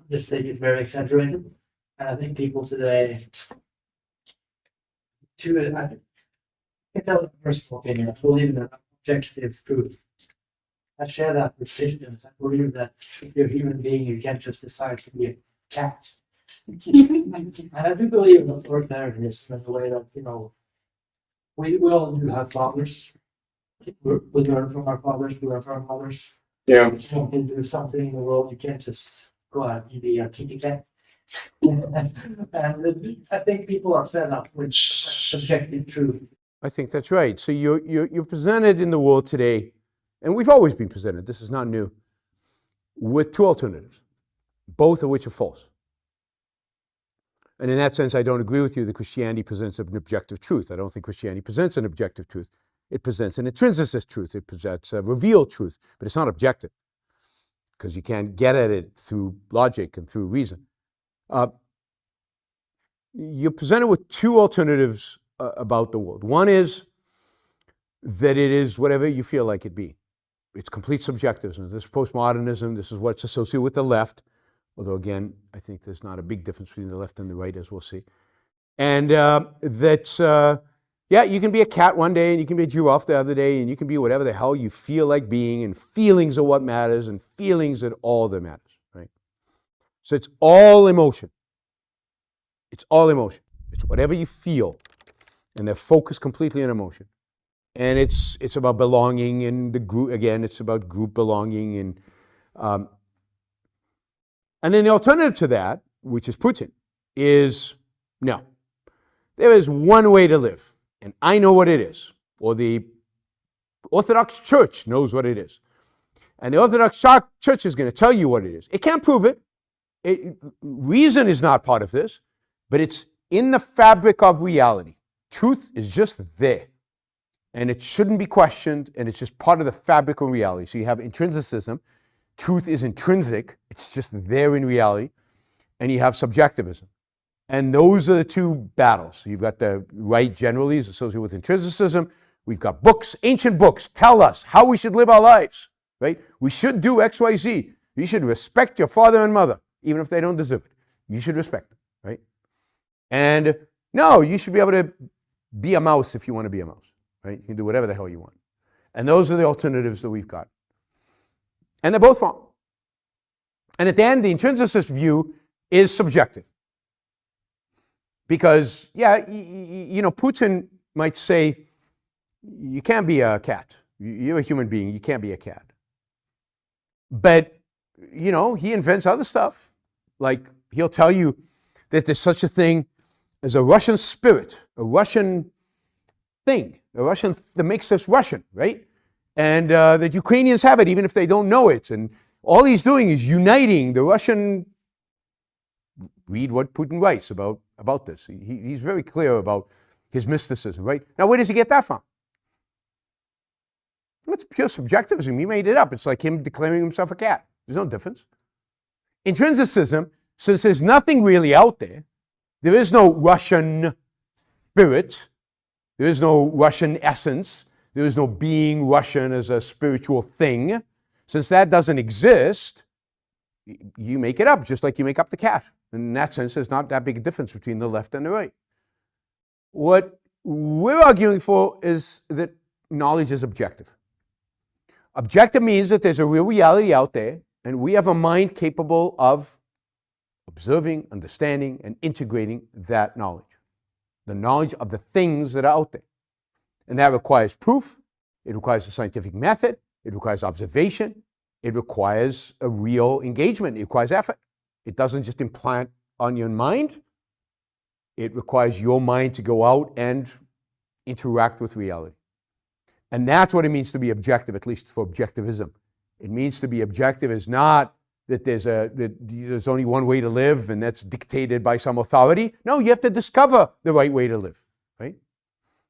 this thing is very exaggerated. And I think people today, I can tell a personal opinion, I believe in objective truth. I share that with Christians. I believe that if you're a human being, you can't just decide to be a cat. And I do believe in authoritarianism in the way that, we all do have fathers. We learn from our fathers, we learn from our mothers. Yeah. If you want to do something in the world, you can't just go out and be a kitty cat. And I think people are fed up with subjective truth. I think that's right. So you're presented in the world today, and we've always been presented, this is not new, with two alternatives, both of which are false. And in that sense, I don't agree with you that Christianity presents an objective truth. I don't think Christianity presents an objective truth. It presents an intrinsicist truth. It presents a revealed truth, but it's not objective because you can't get at it through logic and through reason. You're presented with two alternatives about the world. One is that it is whatever you feel like it be. It's complete subjectivism. This is postmodernism. This is what's associated with the left. Although, again, I think there's not a big difference between the left and the right, as we'll see. And yeah, you can be a cat one day, and you can be a giraffe the other day, and you can be whatever the hell you feel like being, and feelings are what matters, and feelings are all that matters, right? So it's all emotion. It's all emotion. It's whatever you feel, and they're focused completely on emotion. And it's about belonging in the group. Again, it's about group belonging, and then the alternative to that, which is Putin, is no. There is one way to live, and I know what it is, or the Orthodox Church knows what it is. And the Orthodox Church is going to tell you what it is. It can't prove it. Reason is not part of this, but it's in the fabric of reality. Truth is just there, and it shouldn't be questioned, and it's just part of the fabric of reality. So you have intrinsicism. Truth is intrinsic. It's just there in reality. And you have subjectivism. And those are the two battles. You've got the right generally is associated with intrinsicism. We've got books, ancient books, tell us how we should live our lives, right? We should do X, Y, Z. You should respect your father and mother, even if they don't deserve it. You should respect them, right? And no, you should be able to be a mouse if you want to be a mouse, right? You can do whatever the hell you want. And those are the alternatives that we've got. And they're both wrong. And at the end, the intrinsicist view is subjective. Because, yeah, Putin might say, you can't be a cat. You're a human being. You can't be a cat. But, he invents other stuff. Like, he'll tell you that there's such a thing as a Russian spirit, a Russian thing, that makes us Russian, right? And that Ukrainians have it, even if they don't know it. And all he's doing is uniting the Russian. Read what Putin writes about this. He's very clear about his mysticism, right? Now, where does he get that from? It's pure subjectivism. He made it up. It's like him declaring himself a cat. There's no difference. Intrinsicism, since there's nothing really out there, there is no Russian spirit, there is no Russian essence, there is no being Russian as a spiritual thing. Since that doesn't exist, you make it up, just like you make up the cat. And in that sense, there's not that big a difference between the left and the right. What we're arguing for is that knowledge is objective. Objective means that there's a real reality out there, and we have a mind capable of observing, understanding, and integrating that knowledge. The knowledge of the things that are out there. And that requires proof, it requires a scientific method, it requires observation, it requires a real engagement, it requires effort. It doesn't just implant on your mind, it requires your mind to go out and interact with reality. And that's what it means to be objective, at least for objectivism. It means to be objective is not that there's only one way to live and that's dictated by some authority. No, you have to discover the right way to live, right?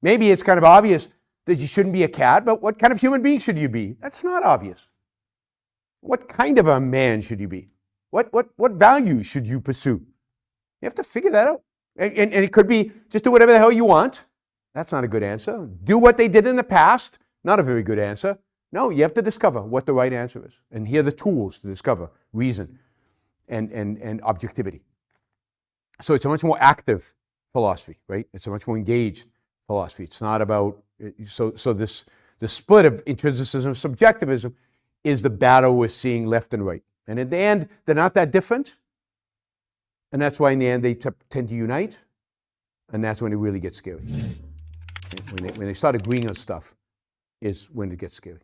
Maybe it's kind of obvious that you shouldn't be a cat, but what kind of human being should you be? That's not obvious. What kind of a man should you be? What values should you pursue? You have to figure that out. And it could be just do whatever the hell you want. That's not a good answer. Do what they did in the past. Not a very good answer. No, you have to discover what the right answer is. And here are the tools to discover reason. and objectivity. So it's a much more active philosophy, right? It's a much more engaged philosophy. It's not about, the split of intrinsicism and subjectivism is the battle we're seeing left and right. And in the end, they're not that different. And that's why in the end they tend to unite. And that's when it really gets scary. When they start agreeing on stuff is when it gets scary.